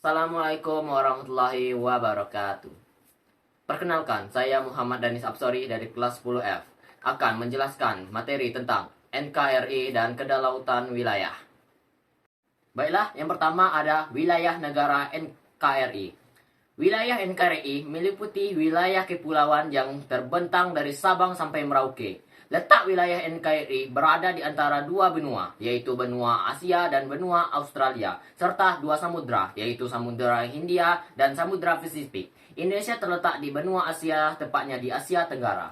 Assalamualaikum warahmatullahi wabarakatuh. Perkenalkan, saya Muhammad Danis Absori dari kelas 10F akan menjelaskan materi tentang NKRI dan kedaulatan wilayah. Baiklah, yang pertama ada wilayah negara NKRI. Wilayah NKRI meliputi wilayah kepulauan yang terbentang dari Sabang sampai Merauke. Letak wilayah NKRI berada di antara dua benua, yaitu benua Asia dan benua Australia, serta dua samudra, yaitu Samudra Hindia dan Samudra Pasifik. Indonesia terletak di benua Asia, tepatnya di Asia Tenggara.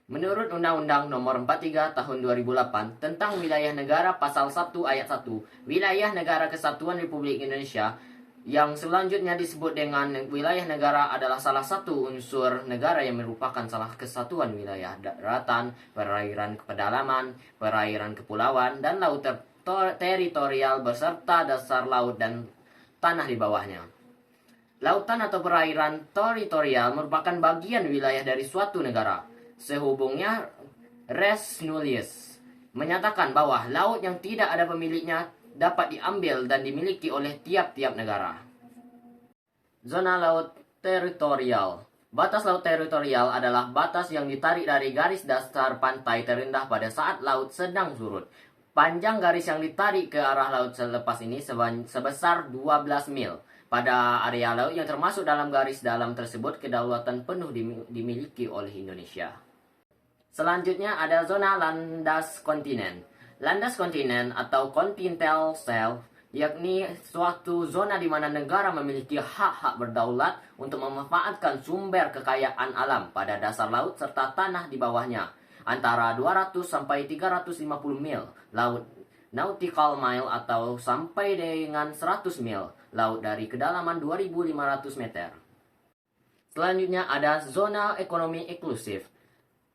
Menurut Undang-Undang Nomor 43 Tahun 2008 tentang Wilayah Negara Pasal 1 Ayat 1, Wilayah Negara Kesatuan Republik Indonesia yang selanjutnya disebut dengan wilayah negara adalah salah satu unsur negara yang merupakan salah kesatuan wilayah daratan, perairan pedalaman, perairan kepulauan, dan laut teritorial beserta dasar laut dan tanah di bawahnya. Lautan atau perairan teritorial merupakan bagian wilayah dari suatu negara. Sehubungnya res nullius menyatakan bahwa laut yang tidak ada pemiliknya dapat diambil dan dimiliki oleh tiap-tiap negara. Zona laut teritorial. Batas laut teritorial adalah batas yang ditarik dari garis dasar pantai terendah pada saat laut sedang surut. Panjang garis yang ditarik ke arah laut selepas ini sebesar 12 mil. Pada area laut yang termasuk dalam garis dalam tersebut, kedaulatan penuh dimiliki oleh Indonesia. Selanjutnya ada zona landas kontinen. Landas kontinen atau continental shelf yakni suatu zona di mana negara memiliki hak-hak berdaulat untuk memanfaatkan sumber kekayaan alam pada dasar laut serta tanah di bawahnya antara 200 sampai 350 mil laut nautical mile atau sampai dengan 100 mil laut dari kedalaman 2.500 meter. Selanjutnya ada zona ekonomi eksklusif.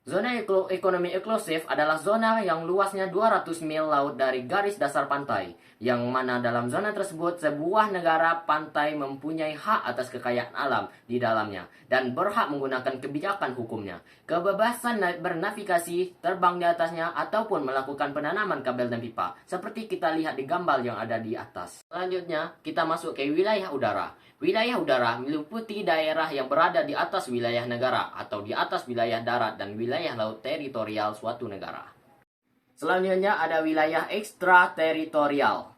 Zona ekonomi eksklusif adalah zona yang luasnya 200 mil laut dari garis dasar pantai, yang mana dalam zona tersebut sebuah negara pantai mempunyai hak atas kekayaan alam di dalamnya dan berhak menggunakan kebijakan hukumnya, kebebasan bernavigasi, terbang di atasnya, ataupun melakukan penanaman kabel dan pipa, seperti kita lihat di gambar yang ada di atas. Selanjutnya, kita masuk ke wilayah udara. Wilayah udara meliputi daerah yang berada di atas wilayah negara atau di atas wilayah darat dan wilayah laut teritorial suatu negara. Selanjutnya ada wilayah ekstrateritorial.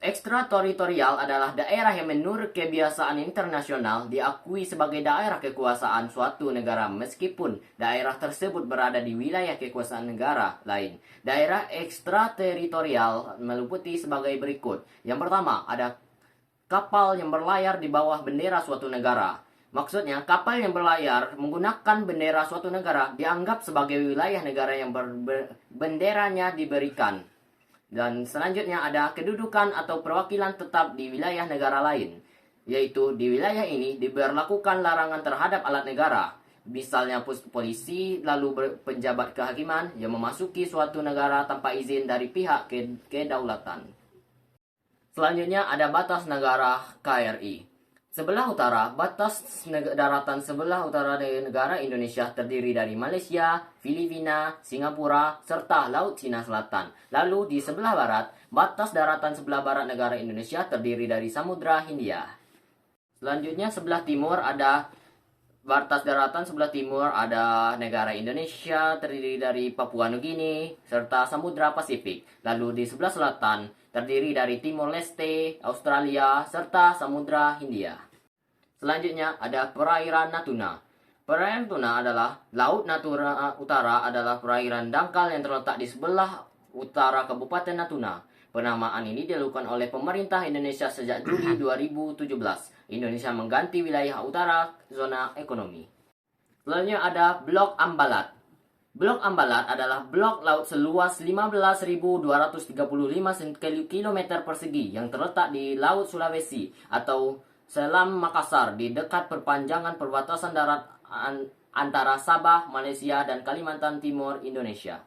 Ekstrateritorial adalah daerah yang menurut kebiasaan internasional diakui sebagai daerah kekuasaan suatu negara meskipun daerah tersebut berada di wilayah kekuasaan negara lain. Daerah ekstrateritorial meliputi sebagai berikut. Yang pertama ada kapal yang berlayar di bawah bendera suatu negara. Maksudnya, kapal yang berlayar menggunakan bendera suatu negara dianggap sebagai wilayah negara yang benderanya diberikan. Dan selanjutnya ada kedudukan atau perwakilan tetap di wilayah negara lain, yaitu di wilayah ini diberlakukan larangan terhadap alat negara. Misalnya polisi lalu penjabat kehakiman yang memasuki suatu negara tanpa izin dari pihak kedaulatan. Selanjutnya ada batas negara KRI. Sebelah utara, batas daratan sebelah utara negara Indonesia terdiri dari Malaysia, Filipina, Singapura, serta Laut Cina Selatan. Lalu di sebelah barat, batas daratan sebelah barat negara Indonesia terdiri dari Samudra Hindia. Selanjutnya sebelah timur ada batas daratan sebelah timur ada negara Indonesia terdiri dari Papua Nugini serta Samudra Pasifik. Lalu di sebelah selatan terdiri dari Timor Leste, Australia, serta Samudra Hindia. Selanjutnya ada perairan Natuna. Perairan Natuna adalah Laut Natuna Utara adalah perairan dangkal yang terletak di sebelah utara Kabupaten Natuna. Penamaan ini dilakukan oleh pemerintah Indonesia sejak Juli 2017. Indonesia mengganti wilayah utara zona ekonomi. Selanjutnya ada Blok Ambalat. Blok Ambalat adalah blok laut seluas 15.235 km persegi yang terletak di Laut Sulawesi atau Selam Makassar di dekat perpanjangan perbatasan darat antara Sabah, Malaysia, dan Kalimantan Timur, Indonesia.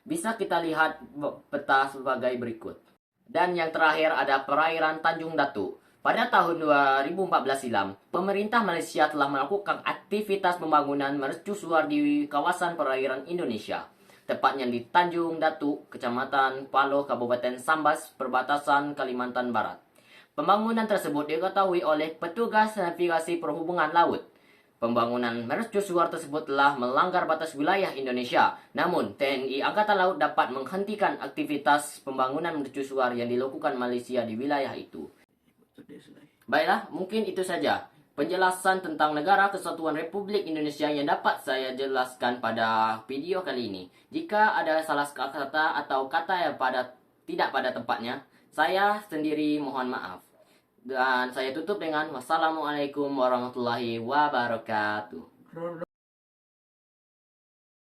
Bisa kita lihat peta sebagai berikut. Dan yang terakhir ada perairan Tanjung Datu. Pada tahun 2014 silam, pemerintah Malaysia telah melakukan aktivitas pembangunan mercusuar di kawasan perairan Indonesia. Tepatnya di Tanjung Datu, Kecamatan Paloh, Kabupaten Sambas, perbatasan Kalimantan Barat. Pembangunan tersebut diketahui oleh petugas navigasi perhubungan laut. Pembangunan mercusuar tersebut telah melanggar batas wilayah Indonesia. Namun, TNI Angkatan Laut dapat menghentikan aktivitas pembangunan mercusuar yang dilakukan Malaysia di wilayah itu. Baiklah, mungkin itu saja penjelasan tentang Negara Kesatuan Republik Indonesia yang dapat saya jelaskan pada video kali ini. Jika ada salah kata atau kata yang tidak pada tempatnya, saya sendiri mohon maaf. Dan saya tutup dengan wassalamualaikum warahmatullahi wabarakatuh.